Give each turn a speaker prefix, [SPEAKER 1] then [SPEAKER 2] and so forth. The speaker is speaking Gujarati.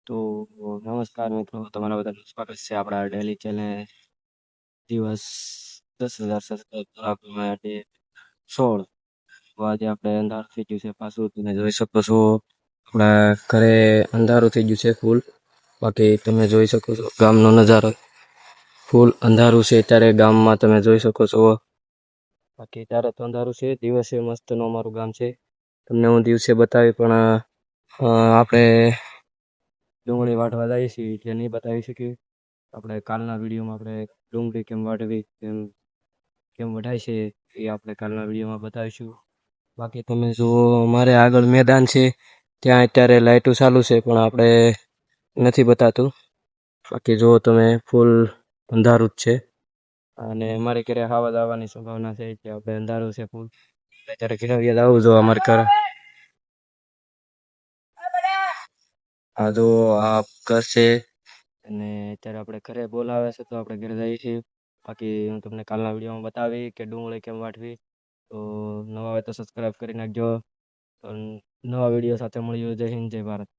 [SPEAKER 1] તો નમસ્કાર મિત્રો, તમારા બધાનું સ્વાગત છે આપણા ડેલી ચેનલ દિવસ 10,000 સબસ્ક્રાઇબ કરવા માટે 16. તો આજે આપણે અંધારું થઈ ગયું છે પાછું, તમે જોઈ શકો છો આપણા ઘરે અંધારું થઈ ગયું છે ફૂલ. બાકી તમે જોઈ શકો છો ગામનો નજારો ફૂલ અંધારું છે અત્યારે ગામમાં, તમે જોઈ શકો છો. બાકી ત્યારે તો અંધારું છે, દિવસે મસ્તનું અમારું ગામ છે. તમને હું દિવસે બતાવી પણ આપણે ડુંગળી વાટવા જઈએ છીએ એટલે નહીં બતાવી શકીએ. આપણે કાલના વિડીયોમાં આપણે ડુંગળી કેમ વાટવી, કેમ વઢાય છે એ આપણે કાલના વિડીયોમાં બતાવીશું. બાકી તમે જુઓ અમારે આગળ મેદાન છે, ત્યાં અત્યારે લાઇટો ચાલુ છે પણ આપણે નથી બતાતું. બાકી જુઓ તમે ફૂલ અંધારું જ છે અને અમારે ઘરે હવા આવવાની સંભાવના છે એટલે આપણે અંધારું છે ફૂલ. અત્યારે ઘરે આવું જો અમારે ઘર, આ જો આ ઘર છે અને અત્યારે આપણે ઘરે બોલાવે છે તો આપણે ઘરે જઈએ છીએ. બાકી હું તમને કાલના વિડીયોમાં બતાવી કે ડુંગળી કેમ વાટવી. તો નવા હોય તો સબસ્ક્રાઈબ કરી નાખજો. તો નવા વિડીયો સાથે મળ્યું. જય હિન્દ, જય ભારત.